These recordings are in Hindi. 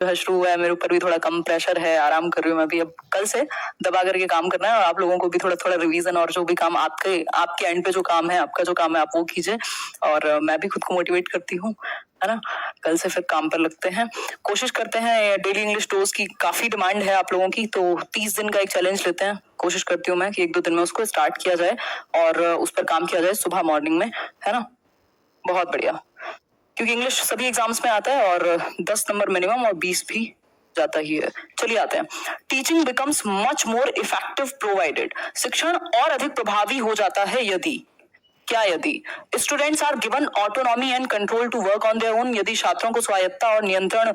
जो है शुरू हुआ है, मेरे ऊपर भी थोड़ा कम प्रेशर है, आराम कर रही हूँ मैं भी। अब कल से दबा करके काम करना है और आप लोगों को भी थोड़ा थोड़ा रिवीजन और जो भी काम आपके एंड पे जो काम है, आपका जो काम है आप वो कीजिए। और मैं भी खुद को मोटिवेट करती हूँ, है ना। कल से फिर काम पर लगते हैं, कोशिश करते हैं। डेली इंग्लिश डोज की काफी डिमांड है आप लोगों की, तो 30 दिन का एक चैलेंज लेते हैं। कोशिश करती हूँ मैं कि 1-2 दिन में उसको स्टार्ट किया जाए और उस पर काम किया जाए सुबह मॉर्निंग में, है ना। बहुत बढ़िया, क्योंकि इंग्लिश सभी एग्जाम्स में आता है और 10 नंबर मिनिमम और 20 भी जाता ही है। चलिए आते हैं। Teaching becomes much more effective provided, शिक्षण और अधिक प्रभावी हो जाता है यदि, क्या यदि students are given autonomy and control to work on their own, यदि छात्रों को स्वायत्ता और नियंत्रण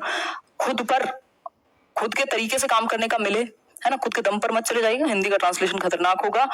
खुद के तरीके से काम करने का मिले, है ना। खुद के दम पर मत चले जाइएगा, हिंदी का ट्रांसलेशन खतरनाक होगा।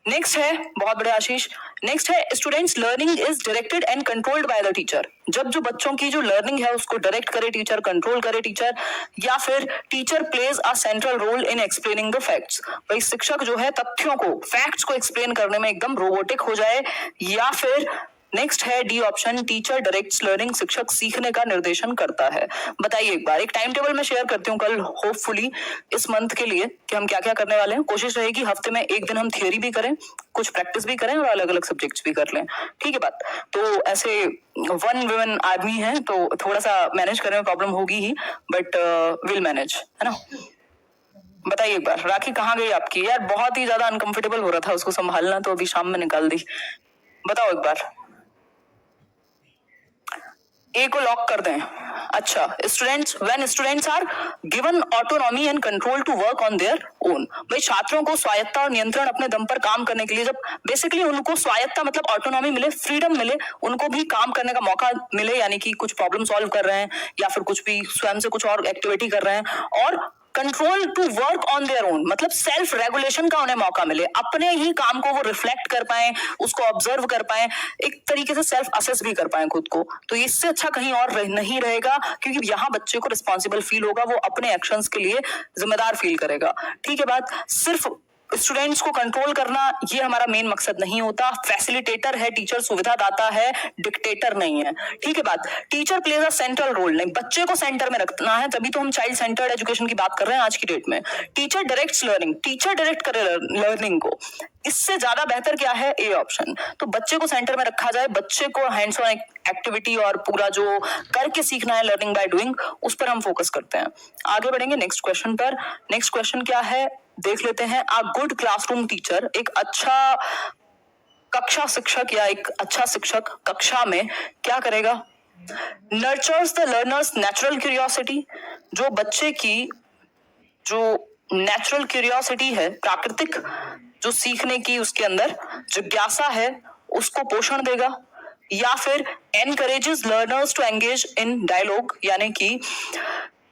नेक्स्ट है, बहुत बड़े आशीष, नेक्स्ट है students learning is directed and controlled by the teacher. जब जो बच्चों की जो लर्निंग है उसको डायरेक्ट करे टीचर, कंट्रोल करे टीचर, या फिर teacher plays a central role in explaining the facts. भाई शिक्षक जो है तथ्यों को, फैक्ट्स को एक्सप्लेन करने में एकदम रोबोटिक हो जाए। या फिर नेक्स्ट है D option, teacher directs learning, शिक्षक सीखने का निर्देशन करता है। बताइए एक बार, एक टाइम टेबल में शेयर करती हूँ कल होपफुली इस मंथ के लिए कि हम क्या क्या करने वाले हैं। कोशिश रहेगी हफ्ते में एक दिन हम थियोरी भी करें, कुछ प्रैक्टिस भी करें और अलग अलग सब्जेक्ट्स भी कर लें, ठीक है बात। तो ऐसे 1 वुमेन आदमी है तो थोड़ा सा मैनेज करने में प्रॉब्लम होगी ही, बट विल मैनेज, है ना। बताइए एक बार, राखी कहाँ गई आपकी यार? बहुत ही ज्यादा अनकंफर्टेबल हो रहा था उसको संभालना, तो अभी शाम में निकाल दी। बताओ एक बार, ए को लॉक कर दें। अच्छा, students, when students are given autonomy and control to work on their own, भाई छात्रों को स्वायत्ता और नियंत्रण अपने दम पर काम करने के लिए, जब बेसिकली उनको स्वायत्ता मतलब ऑटोनॉमी मिले, फ्रीडम मिले, उनको भी काम करने का मौका मिले, यानी कि कुछ प्रॉब्लम सॉल्व कर रहे हैं या फिर कुछ भी स्वयं से कुछ और एक्टिविटी कर रहे हैं, और control to work on their own मतलब सेल्फ रेगुलेशन का उन्हें मौका मिले, अपने ही काम को वो रिफ्लेक्ट कर पाए, उसको ऑब्जर्व कर पाए, एक तरीके से सेल्फ असेस भी कर पाए खुद को। तो इससे अच्छा कहीं और नहीं रहेगा, क्योंकि यहाँ बच्चे को रिस्पॉन्सिबल फील होगा, वो अपने एक्शंस के लिए जिम्मेदार फील करेगा, ठीक है बात। सिर्फ स्टूडेंट्स को कंट्रोल करना ये हमारा मेन मकसद नहीं होता। फैसिलिटेटर है टीचर, सुविधा दाता है, डिक्टेटर नहीं है, ठीक है बात। Teacher plays a central role, नहीं, बच्चे को सेंटर में रखना है, तभी तो हम चाइल्ड सेंटर्ड एजुकेशन की बात कर रहे हैं आज की डेट में। Teacher directs learning, teacher direct करे लर्निंग को, इससे ज्यादा बेहतर क्या है? A option. तो बच्चे को सेंटर में रखा जाए, बच्चे को हैंड्स ऑन एक्टिविटी और पूरा जो करके सीखना है, लर्निंग बाय डूइंग, उस पर हम फोकस करते हैं। आगे बढ़ेंगे नेक्स्ट क्वेश्चन पर। नेक्स्ट क्वेश्चन क्या है देख लेते हैं। अ गुड क्लासरूम टीचर, एक अच्छा कक्षा शिक्षक या एक अच्छा शिक्षक कक्षा में क्या करेगा? Nurtures the learners natural curiosity, जो बच्चे की जो नेचुरल क्यूरियोसिटी है, प्राकृतिक जो सीखने की उसके अंदर जिज्ञासा है, उसको पोषण देगा। या फिर encourages learners to engage in dialogue, यानी कि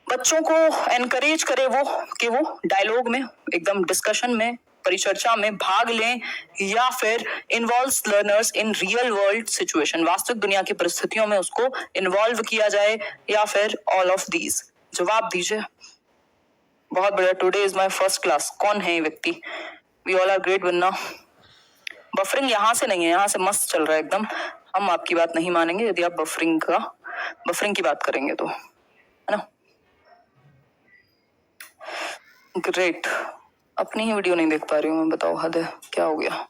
बच्चों को एनकरेज करे वो कि वो डायलॉग में, एकदम डिस्कशन में, परिचर्चा में भाग लें। या फिर involves learners in real world situation, वास्तविक दुनिया की परिस्थितियों में उसको इन्वॉल्व किया जाए। या फिर ऑल ऑफ दीज। जवाब दीजिए। बहुत बढ़िया, today is my first class. कौन है ये व्यक्ति? We all are great wanna. Buffering यहाँ से नहीं है, यहाँ से मस्त चल रहा है एकदम। हम आपकी बात नहीं मानेंगे यदि आप बफरिंग की बात करेंगे तो, है ना। ग्रेट, अपनी ही वीडियो नहीं देख पा रही हूँ मैं, बताओ हद है, क्या हो गया?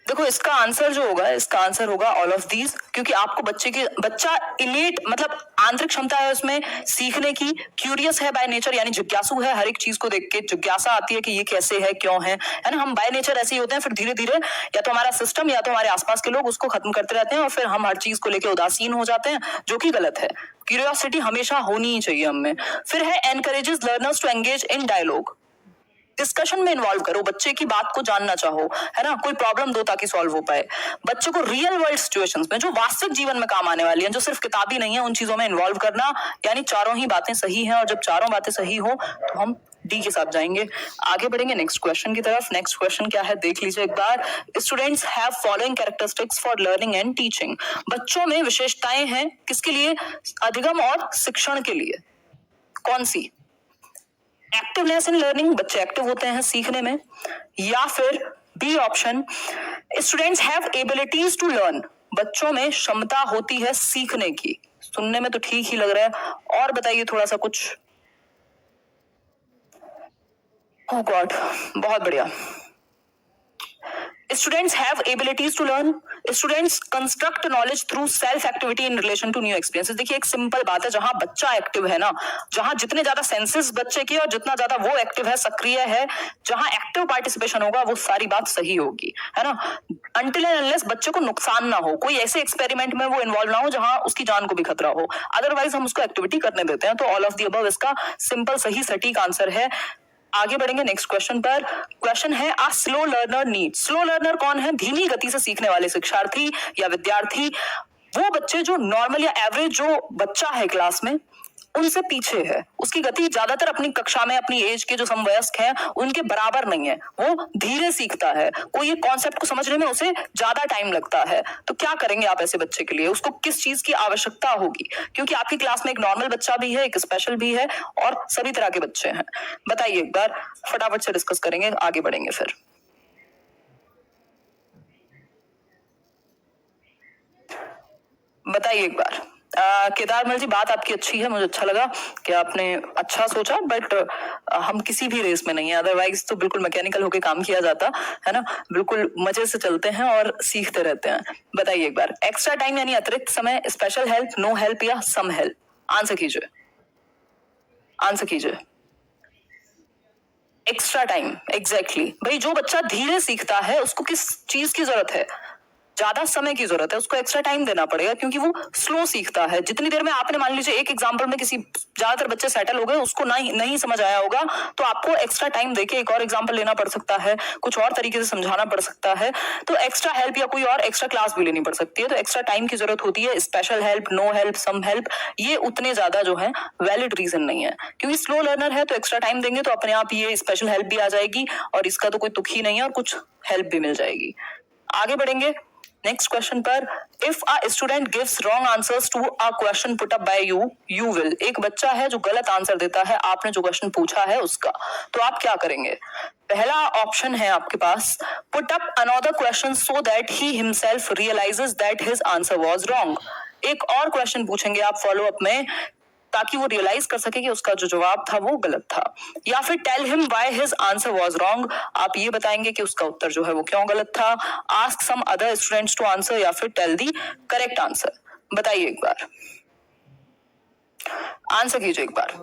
देखो इसका आंसर जो होगा, इसका आंसर होगा ऑल ऑफ दीज, क्योंकि आपको बच्चा इनेट मतलब आंतरिक क्षमता है उसमें सीखने की, क्यूरियस है बाय नेचर, यानी जिज्ञासु है, हर एक चीज को देख के जिज्ञासा आती है कि ये कैसे है, क्यों है ना। हम बाय नेचर ऐसे ही होते हैं, फिर धीरे धीरे या तो हमारा सिस्टम या तो हमारे आसपास के लोग उसको खत्म करते रहते हैं और फिर हम हर चीज को लेकर उदासीन हो जाते हैं, जो कि गलत है। क्यूरियोसिटी हमेशा होनी ही चाहिए हमें। फिर है encourages learners to engage in dialogue, discussion में इन्वॉल्व करो, बच्चे की बात को जानना चाहो, है ना, कोई प्रॉब्लम दो ताकि सॉल्व हो पाए। बच्चे को रियल वर्ल्ड सिचुएशंस में, जो वास्तविक जीवन में काम आने वाली हैं, जो सिर्फ किताबी नहीं है, उन चीजों में इन्वॉल्व करना। यानी चारों ही बातें सही हैं, और जब चारों बातें सही हो तो हम डी के साथ जाएंगे। आगे बढ़ेंगे नेक्स्ट क्वेश्चन की तरफ। नेक्स्ट क्वेश्चन क्या है देख लीजिए एक बार। Students have following characteristics for learning and teaching, बच्चों में विशेषताएं हैं किसके लिए? अधिगम और शिक्षण के लिए। कौन सी? एक्टिवनेस इन लर्निंग, बच्चे एक्टिव होते हैं सीखने में। या फिर B option, students have abilities to learn, बच्चों में क्षमता होती है सीखने की। सुनने में तो ठीक ही लग रहा है, और बताइए थोड़ा सा कुछ। ओह गॉड, बहुत बढ़िया। Students have abilities to learn. Students construct knowledge through self activity in relation to new experiences. देखिए एक सिंपल बात है, जहां बच्चा एक्टिव है ना, जहां जितने ज्यादा सेंसेस बच्चे के और जितना ज्यादा वो एक्टिव है, सक्रिय है, जहां एक्टिव पार्टिसिपेशन होगा वो सारी बात सही होगी, है ना। अनटिल एंड अनलेस बच्चे को नुकसान ना हो, कोई ऐसे एक्सपेरिमेंट में वो इन्वॉल्व ना हो जहां उसकी जान को भी खतरा हो, अदरवाइज हम उसको एक्टिविटी करने देते हैं। तो ऑल ऑफ द अबव इसका सिंपल सही सटीक आंसर है। आगे बढ़ेंगे नेक्स्ट क्वेश्चन पर। क्वेश्चन है a slow learner need. Slow learner कौन है? धीमी गति से सीखने वाले शिक्षार्थी या विद्यार्थी, वो बच्चे जो नॉर्मल या एवरेज जो बच्चा है क्लास में उनसे पीछे है, उसकी गति ज्यादातर अपनी कक्षा में अपनी एज के जो समवयस्क हैं उनके बराबर नहीं है, वो धीरे सीखता है, कोई एक कॉन्सेप्ट को समझने में उसे ज्यादा टाइम लगता है। तो क्या करेंगे आप ऐसे बच्चे के लिए? उसको किस चीज की आवश्यकता होगी? क्योंकि आपकी क्लास में एक नॉर्मल बच्चा भी है, एक स्पेशल भी है और सभी तरह के बच्चे हैं। बताइए एक बार, फटाफट से डिस्कस करेंगे, आगे बढ़ेंगे फिर। बताइए एक बार। केदारमल जी, बात आपकी अच्छी है, मुझे अच्छा लगा कि आपने अच्छा सोचा, बट हम किसी भी रेस में नहीं है, अदरवाइज तो बिल्कुल मैकेनिकल होके काम किया जाता है ना। बिल्कुल मजे से चलते हैं और सीखते रहते हैं। बताइए एक बार, एक्स्ट्रा टाइम यानी अतिरिक्त समय, स्पेशल हेल्प, नो हेल्प या सम हेल्प? आंसर कीजिए, आंसर कीजिए। एक्स्ट्रा टाइम, एग्जैक्टली भाई, जो बच्चा धीरे सीखता है उसको किस चीज की जरूरत है? ज्यादा समय की जरूरत है, उसको एक्स्ट्रा टाइम देना पड़ेगा क्योंकि वो स्लो सीखता है। जितनी देर में आपने मान लीजिए एक एग्जांपल में किसी ज्यादातर बच्चे सेटल हो गए, उसको नहीं समझ आया होगा, तो आपको एक्स्ट्रा टाइम देके एक और एग्जांपल लेना पड़ सकता है, कुछ और तरीके से समझाना पड़ सकता है, तो एक्स्ट्रा हेल्प या कोई और एक्स्ट्रा क्लास भी लेनी पड़ सकती है। तो एक्स्ट्रा टाइम की जरूरत होती है। Special help, no help, some help, ये उतने ज्यादा जो है वैलिड रीजन नहीं है, क्योंकि स्लो लर्नर है तो एक्स्ट्रा टाइम देंगे तो अपने आप ये स्पेशल हेल्प भी आ जाएगी और इसका तो कोई तुक ही नहीं है और कुछ हेल्प भी मिल जाएगी। आगे बढ़ेंगे नेक्स्ट क्वेश्चन पर। If a student gives wrong answers to a question put up by you, you will. एक बच्चा है जो गलत आंसर देता है आपने जो क्वेश्चन पूछा है उसका, तो आप क्या करेंगे? पहला ऑप्शन है आपके पास, put up another question so that he himself realises that his answer was wrong. एक और क्वेश्चन पूछेंगे आप फॉलो अप में ताकि वो रियलाइज कर सके कि उसका जो जवाब था वो गलत था। या फिर tell him why his answer was wrong, आप ये बताएंगे कि उसका उत्तर जो है वो क्यों गलत था। Ask some other students to answer, या फिर टेल दी करेक्ट आंसर। बताइए एक बार, आंसर कीजिए एक बार।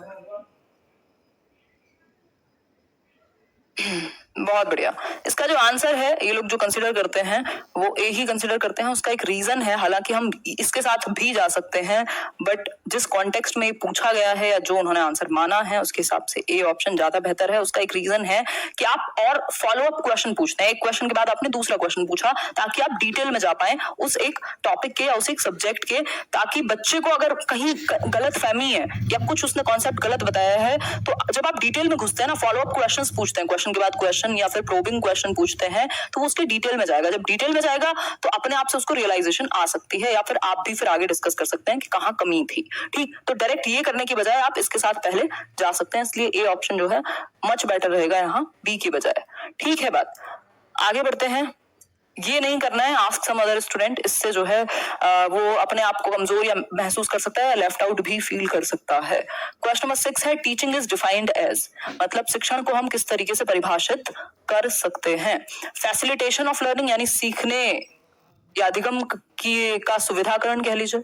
बहुत बढ़िया। इसका जो आंसर है, ये लोग जो कंसीडर करते हैं वो ए ही कंसीडर करते हैं। उसका एक रीजन है, हालांकि हम इसके साथ भी जा सकते हैं, बट जिस कॉन्टेक्स्ट में पूछा गया है या जो उन्होंने आंसर माना है उसके हिसाब से ए ऑप्शन ज्यादा बेहतर है। उसका एक रीजन है कि आप और फॉलो अप क्वेश्चन पूछते हैं, एक क्वेश्चन के बाद आपने दूसरा क्वेश्चन पूछा ताकि आप डिटेल में जा पाए उस एक टॉपिक के या उस एक सब्जेक्ट के, ताकि बच्चे को अगर कहीं गलत फहमी है या कुछ उसने कॉन्सेप्ट गलत बताया है, तो जब आप डिटेल में घुसते हैं ना, फॉलो अप क्वेश्चन पूछते हैं, क्वेश्चन के बाद क्वेश्चन या फिर प्रोबिंग क्वेश्चन पूछते हैं, तो उसके डिटेल में जाएगा। जब डिटेल में जाएगा तो अपने आप से उसको रियलाइजेशन आ सकती है, या फिर आप भी फिर आगे डिस्कस कर सकते हैं कि कहां कमी थी। ठीक, तो डायरेक्ट ये करने की बजाय आप इसके साथ पहले जा सकते हैं, इसलिए ए ऑप्शन जो है मच बेटर रहेगा यहाँ बी की बजाय। ठीक है बात, आगे बढ़ते हैं। ये नहीं करना है आस्क सम अदर स्टूडेंट, इससे जो है वो अपने आप को कमजोर या महसूस कर सकता है या लेफ्ट आउट भी फील कर सकता है। क्वेश्चन नंबर 6 है टीचिंग इज डिफाइंड एज, मतलब शिक्षण को हम किस तरीके से परिभाषित कर सकते हैं? फैसिलिटेशन ऑफ लर्निंग यानी सीखने या अधिगम की का सुविधाकरण कह लीजिए।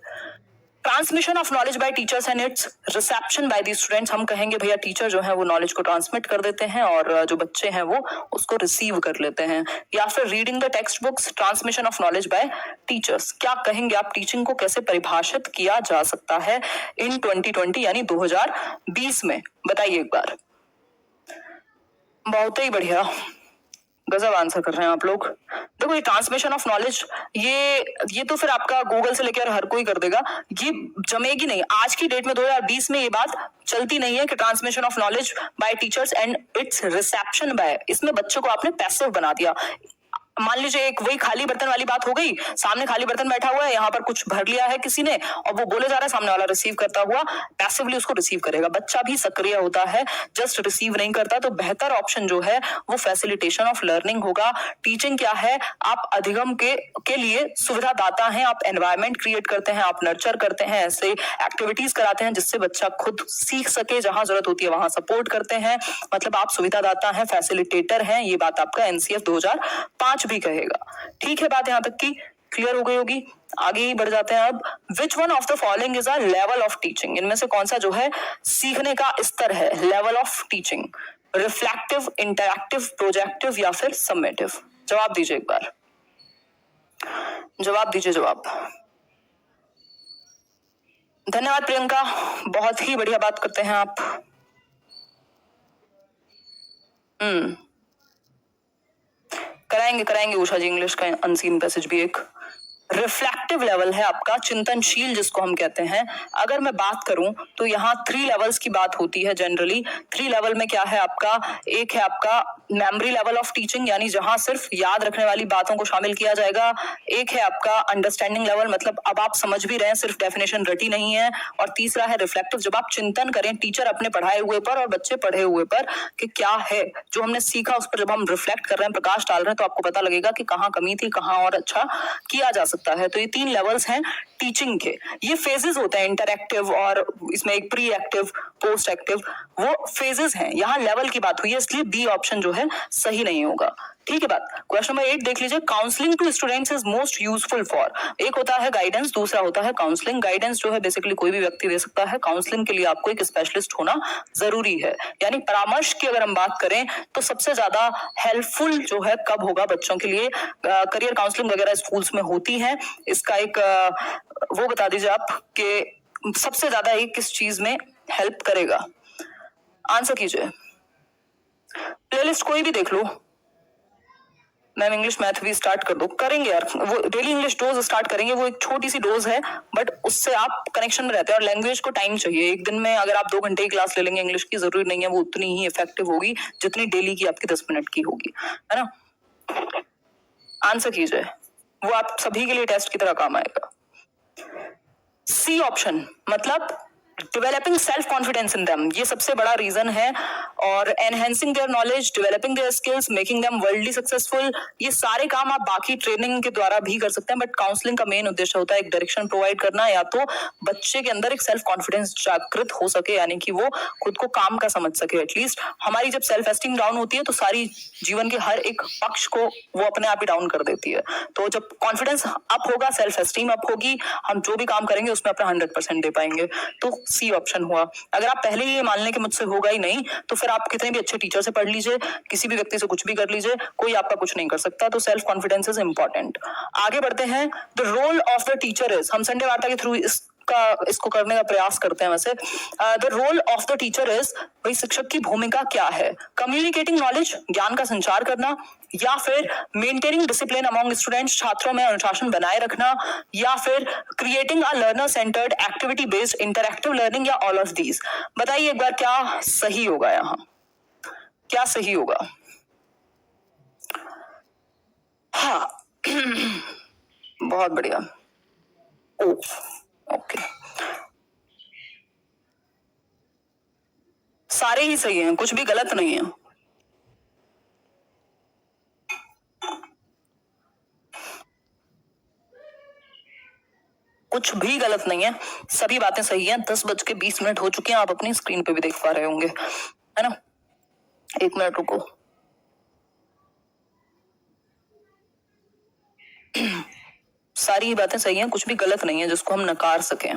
Transmission of knowledge by teachers and its reception by the students, हम कहेंगे भैया टीचर जो है वो नॉलेज को ट्रांसमिट कर देते हैं और जो बच्चे हैं वो उसको रिसीव कर लेते हैं। या फिर reading the text books, transmission of knowledge by teachers, क्या कहेंगे आप? टीचिंग को कैसे परिभाषित किया जा सकता है इन 2020 यानी 2020 में? बताइए एक बार। बहुत ही बढ़िया, गजब आंसर कर रहे हैं आप लोग। देखो ये ट्रांसमिशन ऑफ नॉलेज, ये तो फिर आपका गूगल से लेकर हर कोई कर देगा, ये जमेगी नहीं। आज की डेट में 2020 में ये बात चलती नहीं है कि transmission of knowledge by teachers and its reception by, इसमें बच्चों को आपने पैसिव बना दिया। मान लीजिए एक वही खाली बर्तन वाली बात हो गई, सामने खाली बर्तन बैठा हुआ है, यहाँ पर कुछ भर लिया है किसी ने और वो बोले जा रहा है, सामने वाला रिसीव करता हुआ पैसिवली उसको रिसीव करेगा। बच्चा भी सक्रिय होता है, जस्ट रिसीव नहीं करता। तो बेहतर ऑप्शन जो है वो फैसिलिटेशन ऑफ लर्निंग होगा। टीचिंग क्या है, आप अधिगम के लिए सुविधा दाता हैं, आप एनवायरमेंट क्रिएट करते हैं, आप नर्चर करते हैं, ऐसे एक्टिविटीज कराते हैं जिससे बच्चा खुद सीख सके, जहां जरूरत होती है वहां सपोर्ट करते हैं। मतलब आप सुविधा दाता हैं, फैसिलिटेटर हैं। ये बात आपका एनसीएफ 2005 भी कहेगा। ठीक है, बात यहां तक की क्लियर हो गई होगी। आगे ही बढ़ जाते हैं अब। Which one of the following is a level of teaching, इनमें से कौन सा जो है सीखने का स्तर है, level of teaching? Reflective, interactive, projective या फिर समेटिव? जवाब दीजिए एक बार, जवाब दीजिए जवाब। धन्यवाद प्रियंका, बहुत ही बढ़िया बात करते हैं आप। कराएंगे उषा जी, इंग्लिश का अनसीन पैसेज भी एक रिफ्लेक्टिव लेवल है आपका, चिंतनशील जिसको हम कहते हैं। अगर मैं बात करूं तो यहाँ 3 लेवल्स की बात होती है जनरली। 3 लेवल में क्या है आपका, एक है आपका मेमोरी लेवल ऑफ टीचिंग, यानी जहां सिर्फ याद रखने वाली बातों को शामिल किया जाएगा। एक है आपका अंडरस्टैंडिंग लेवल, मतलब अब आप समझ भी रहे हैं, सिर्फ डेफिनेशन रटी नहीं है। और तीसरा है रिफ्लेक्टिव, जब आप चिंतन करें टीचर अपने पढ़ाए हुए पर और बच्चे पढ़े हुए पर कि क्या है जो हमने सीखा, उस पर जब हम रिफ्लेक्ट कर रहे हैं, प्रकाश डाल रहे हैं, तो आपको पता लगेगा कि कहाँ कमी थी, कहाँ और अच्छा किया जा सकता है। तो ये 3 लेवल्स हैं टीचिंग के। ये फेजेस होते हैं, इंटरएक्टिव और इसमें एक प्री एक्टिव, पोस्ट एक्टिव, वो फेजेस हैं। यहाँ लेवल की बात हुई है, इसलिए बी ऑप्शन जो है सही नहीं होगा। ठीक है बात। क्वेश्चन नंबर 8 देख लीजिए। Counselling to students is most useful for, एक होता है गाइडेंस, दूसरा होता है काउंसलिंग। गाइडेंस जो है बेसिकली कोई भी व्यक्ति दे सकता है, काउंसलिंग के लिए आपको एक स्पेशलिस्ट होना जरूरी है। यानी परामर्श की अगर हम बात करें तो सबसे ज्यादा हेल्पफुल जो है कब होगा बच्चों के लिए, करियर काउंसलिंग वगैरह स्कूल्स में होती है। इसका एक वो बता दीजिए आप कि सबसे ज्यादा ये किस चीज में हेल्प करेगा, आंसर कीजिए। प्लेलिस्ट कोई भी देख लो, मैम इंग्लिश मैथ भी स्टार्ट कर दो, करेंगे यार, वो डेली इंग्लिश डोज स्टार्ट करेंगे, वो एक छोटी सी डोज है बट उससे आप कनेक्शन में रहते हैं। और लैंग्वेज को टाइम चाहिए, एक दिन में अगर आप 2 घंटे की क्लास ले लेंगे इंग्लिश की, जरूरी नहीं है वो उतनी ही इफेक्टिव होगी जितनी डेली की आपकी 10 मिनट की होगी, है ना। आंसर कीजिए, वो आप सभी के लिए टेस्ट की तरह काम आएगा। सी ऑप्शन, मतलब developing self confidence in them, ये सबसे बड़ा रीजन है। और enhancing their knowledge, developing their skills, making them worldly successful, ये सारे काम आप बाकी ट्रेनिंग के द्वारा भी कर सकते हैं, बट काउंसलिंग का मेन उद्देश्य होता है एक डायरेक्शन प्रोवाइड करना, या तो बच्चे के अंदर एक सेल्फ कॉन्फिडेंस जागृत हो सके, यानी कि वो खुद को काम का समझ सके। एटलीस्ट हमारी जब सेल्फ एस्टीम डाउन होती है तो सारी जीवन के हर एक पक्ष को वो अपने आप ही डाउन कर देती है। तो जब कॉन्फिडेंस अप होगा, सेल्फ एस्टीम अप होगी, हम जो भी काम करेंगे उसमें अपना 100% दे पाएंगे। तो सी ऑप्शन हुआ। अगर आप पहले ही ये मान लें कि मुझसे होगा ही नहीं, तो फिर आप कितने भी अच्छे टीचर से पढ़ लीजिए, किसी भी व्यक्ति से कुछ भी कर लीजिए, कोई आपका कुछ नहीं कर सकता। तो सेल्फ कॉन्फिडेंस इज इंपॉर्टेंट। आगे बढ़ते हैं। The role of the teacher is, हम संडे वार्ता के थ्रू इसको करने का प्रयास करते हैं वैसे। The role of the teacher is, भाई शिक्षक की भूमिका क्या है? कम्युनिकेटिंग नॉलेज, ज्ञान का संचार करना, या फिर मेंटेनिंग डिसिप्लिन अमंग स्टूडेंट्स, छात्रों में अनुशासन बनाए रखना, या फिर creating a learner centred activity based interactive learning, या ऑल ऑफ दीज? बताइए एक बार क्या सही होगा, यहाँ क्या सही होगा? हाँ बहुत बढ़िया, ओके, सारे ही सही हैं, कुछ भी गलत नहीं है। कुछ भी गलत नहीं है, सभी बातें सही हैं। 10:20 हो चुके हैं, आप अपनी स्क्रीन पे भी देख पा रहे होंगे, है ना। 1 मिनट रुको। सारी ही बातें सही हैं, कुछ भी गलत नहीं है जिसको हम नकार सकें।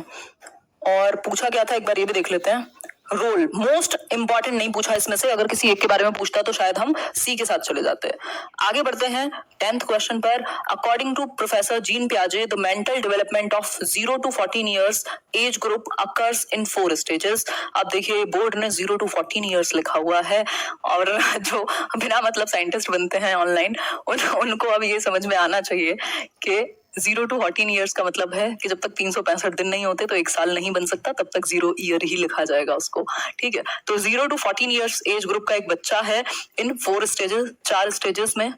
और पूछा क्या था एक बार ये भी देख लेते हैं। रोल मोस्ट इंपॉर्टेंट नहीं पूछा इसमें से, अगर किसी एक के बारे में पूछता तो शायद हम सी के साथ चले जाते। आगे बढ़ते हैं 10th क्वेश्चन पर। अकॉर्डिंग टू प्रोफेसर जीन पियाजे, the mental development of 0 to 14 years age group occurs in 4 stages. अब देखिए बोर्ड ने 0 to 14 ईयर्स लिखा हुआ है, और जो बिना मतलब साइंटिस्ट बनते हैं ऑनलाइन उनको अब ये समझ में आना चाहिए कि 0 to 14 ईयर्स का मतलब है कि जब तक 365 दिन नहीं होते तो 1 साल नहीं बन सकता, तब तक 0 ईयर ही लिखा जाएगा उसको। ठीक है, तो 0 to 14 ईयर्स एज ग्रुप का एक बच्चा है इन 4 स्टेजेस, 4 स्टेजेस में।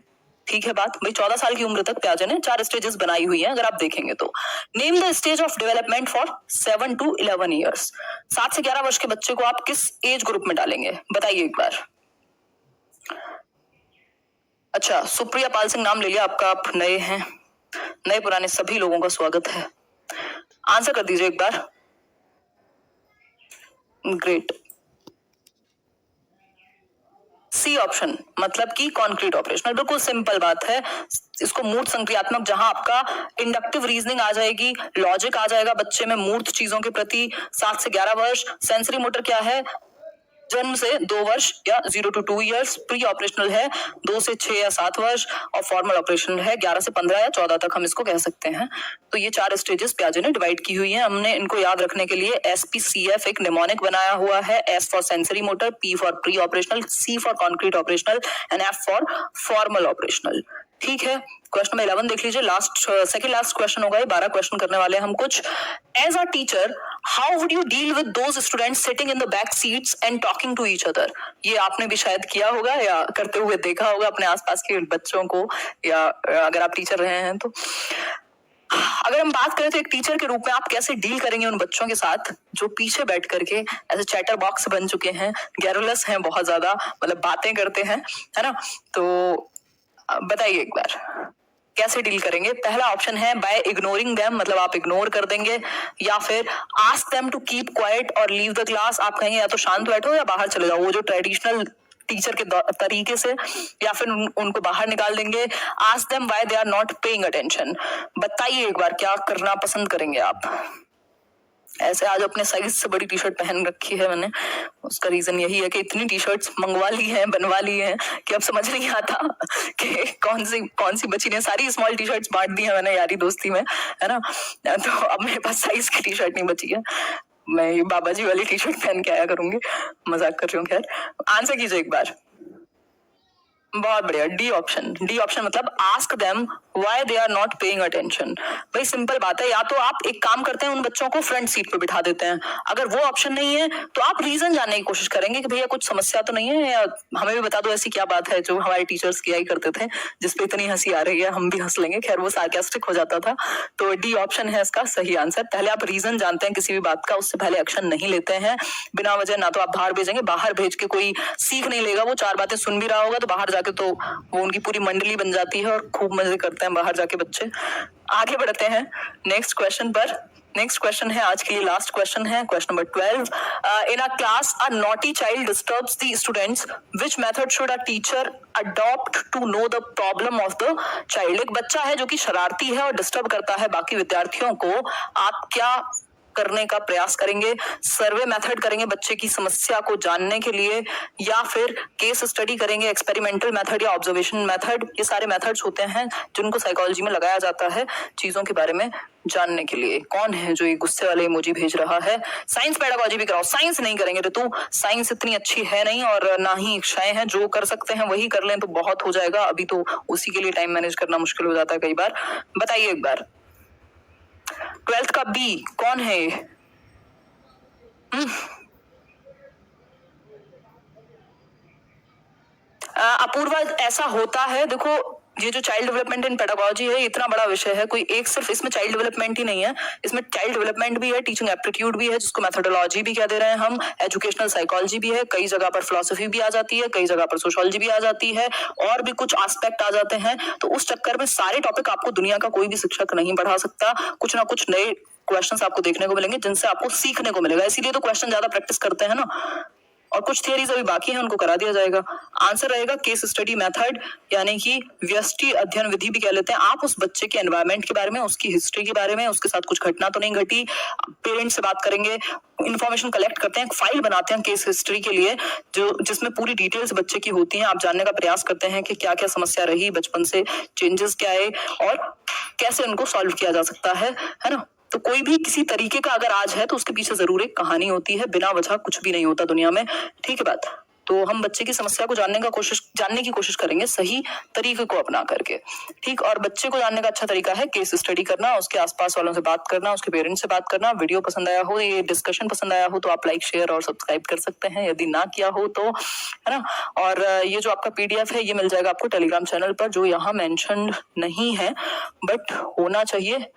ठीक है बात भाई, 14 साल की उम्र तक प्याजे ने 4 स्टेजेस बनाई हुई हैं अगर आप देखेंगे तो। Name the stage of development for 7 to 11 years. 7 से 11 वर्ष के बच्चे को आप किस एज ग्रुप में डालेंगे, बताइए एक बार। अच्छा, सुप्रिया पाल सिंह नाम ले लिया आपका, आप नए हैं, नए पुराने सभी लोगों का स्वागत है। आंसर कर दीजिए एक बार। ग्रेट, सी ऑप्शन, मतलब कि कॉन्क्रीट ऑपरेशनल। बिल्कुल सिंपल बात है, इसको मूर्त संक्रियात्मक, जहां आपका इंडक्टिव रीजनिंग आ जाएगी, लॉजिक आ जाएगा बच्चे में मूर्त चीजों के प्रति। 7 से 11 वर्ष। सेंसरी मोटर क्या है, जन्म से 2 वर्ष या 0 to 2 years। प्री ऑपरेशनल है 2 से 6 या 7 वर्ष, और फॉर्मल ऑपरेशनल है 11 से 15 या 14 तक हम इसको कह सकते हैं। तो ये 4 स्टेजेस प्याजे ने डिवाइड की हुई हैं। हमने इनको याद रखने के लिए SPCF एक निमोनिक बनाया हुआ है। S for sensory motor, P for pre operational, C for concrete operational and F for formal operational. ठीक है, क्वेश्चन नंबर 11 देख लीजिए, सेकंड लास्ट क्वेश्चन होगा ये, 12 क्वेश्चन करने वाले हैं हम कुछ। As a teacher how would you deal with those students sitting in the back seats and talking to each other. ये आपने भी शायद किया होगा या करते हुए देखा होगा अपने आसपास के बच्चों को, या अगर आप टीचर रहे हैं तो। अगर हम बात करें तो एक टीचर के रूप में आप कैसे डील करेंगे उन बच्चों के साथ जो पीछे बैठ करके ऐसे चैटर बॉक्स बन चुके हैं, गैरुलस हैं बहुत ज्यादा, मतलब बातें करते हैं, है ना। तो बताइए एक बार कैसे डील करेंगे। पहला ऑप्शन है बाय इग्नोरिंग देम, मतलब आप इग्नोर कर देंगे, या फिर ask them to keep quiet और लीव द क्लास। आप कहेंगे या तो शांत बैठो या बाहर चले जाओ, वो जो ट्रेडिशनल टीचर के तरीके से, या फिर उनको बाहर निकाल देंगे। Ask them why they are not paying attention. बताइए एक बार क्या करना पसंद करेंगे आप। ऐसे आज अपने साइज से बड़ी टी शर्ट पहन रखी है मैंने, उसका रीजन यही है कि इतनी टी शर्ट्स मंगवा ली हैं, बनवा ली हैं कि अब समझ नहीं आता कि कौन सी बची ने। सारी स्मॉल टी शर्ट्स बांट दी है मैंने यारी दोस्ती में, है ना। तो अब मेरे पास साइज की टी शर्ट नहीं बची है, मैं ये बाबा जी वाली टी शर्ट पहन के आया करूंगी। मजाक कर रही हूँ। खैर आंसर कीजिए एक बार। बहुत बढ़िया, डी ऑप्शन। डी ऑप्शन मतलब ask them why they are not paying attention. भाई सिंपल बात है, या तो आप एक काम करते हैं उन बच्चों को फ्रंट सीट पे बिठा देते हैं, अगर वो ऑप्शन नहीं है तो आप रीजन जानने की कोशिश करेंगे कि भैया कुछ समस्या तो नहीं है, या हमें भी बता दो ऐसी क्या बात है जो हमारे टीचर्स किया ही करते थे जिसपे इतनी हंसी आ रही है, हम भी हंस लेंगे। खैर वो सार्कास्टिक हो जाता था। तो डी ऑप्शन है इसका सही आंसर। पहले आप रीजन जानते हैं किसी भी बात का, उससे पहले एक्शन नहीं लेते हैं बिना वजह। ना तो आप बाहर भेजेंगे, बाहर भेज के कोई सीख नहीं लेगा, वो 4 बातें सुन भी रहा होगा तो बाहर जाके तो वो उनकी पूरी मंडली बन जाती है और खूब मजे करते हैं बाहर जाके बच्चे। आगे बढ़ते हैं नेक्स्ट क्वेश्चन पर। नेक्स्ट क्वेश्चन है आज के लिए लास्ट क्वेश्चन है, question number 12। In a class a naughty child disturbs the students, which method should a teacher adopt to know the problem of the child. एक बच्चा है जो कि शरारती है और डिस्टर्ब करता है बाकी विद्यार्थियों को, आप क्या करने का प्रयास करेंगे। सर्वे मेथड करेंगे बच्चे की समस्या को जानने के लिए, या फिर केस स्टडी करेंगे, एक्सपेरिमेंटल मेथड या ऑब्जर्वेशन मेथड। ये सारे मेथड्स होते हैं जिनको साइकोलॉजी में लगाया जाता है चीजों के बारे में जानने के लिए। कौन है जो ये गुस्से वाले इमोजी भेज रहा है। साइंस पेडागोजी भी कराओ। साइंस नहीं करेंगे ऋतु, साइंस इतनी अच्छी है नहीं और ना ही इच्छाएं हैं, जो कर सकते हैं वही कर लें तो बहुत हो जाएगा। अभी तो उसी के लिए टाइम मैनेज करना मुश्किल हो जाता है कई बार। बताइए एक बार 12th का बी कौन है। अपूर्वा, ऐसा होता है, देखो ये जो चाइल्ड डेवलपमेंट इन पेडागोजी है इतना बड़ा विषय है, कोई एक सिर्फ इसमें चाइल्ड डेवलपमेंट ही नहीं है, इसमें चाइल्ड डेवलपमेंट भी है, टीचिंग एप्टीट्यूड भी है जिसको मेथोडोलॉजी भी कह दे रहे हैं हम, एजुकेशनल साइकोलॉजी भी है, कई जगह पर फिलोसफी भी आ जाती है, कई जगह पर सोशियोलॉजी भी आ जाती है, और भी कुछ एस्पेक्ट आ जाते हैं। तो उस चक्कर में सारे टॉपिक आपको दुनिया का कोई भी शिक्षक नहीं पढ़ा सकता। कुछ ना कुछ नए क्वेश्चंस आपको देखने को मिलेंगे जिनसे आपको सीखने को मिलेगा, इसीलिए तो क्वेश्चन ज्यादा प्रैक्टिस करते हैं ना। और कुछ थियरीज अभी बाकी हैं, उनको करा दिया जाएगा। आंसर रहेगा केस स्टडी मेथड, यानी कि व्यष्टि अध्ययन विधि भी कह लेते हैं। आप उस बच्चे के एनवायरनमेंट के बारे में, उसकी हिस्ट्री के बारे में, उसके साथ कुछ घटना तो नहीं घटी, पेरेंट्स से बात करेंगे, इन्फॉर्मेशन कलेक्ट करते हैं, एक फाइल बनाते हैं केस हिस्ट्री के लिए जो जिसमें पूरी डिटेल्स बच्चे की होती हैं। आप जानने का प्रयास करते हैं कि क्या क्या समस्या रही बचपन से, चेंजेस क्या है और कैसे उनको सॉल्व किया जा सकता है ना। तो कोई भी किसी तरीके का अगर आज है तो उसके पीछे जरूर एक कहानी होती है, बिना वजह कुछ भी नहीं होता दुनिया में। ठीक है बात। तो हम बच्चे की समस्या को जानने की कोशिश करेंगे सही तरीके को अपना करके, ठीक। और बच्चे को जानने का अच्छा तरीका है केस स्टडी करना, उसके आसपास वालों से बात करना, उसके पेरेंट्स से बात करना। वीडियो पसंद आया हो, ये डिस्कशन पसंद आया हो तो आप लाइक, शेयर और सब्सक्राइब कर सकते हैं, यदि ना किया हो तो, है ना। और ये जो आपका PDF है ये मिल जाएगा आपको टेलीग्राम चैनल पर, जो यहाँ मेंशन्ड नहीं है बट होना चाहिए।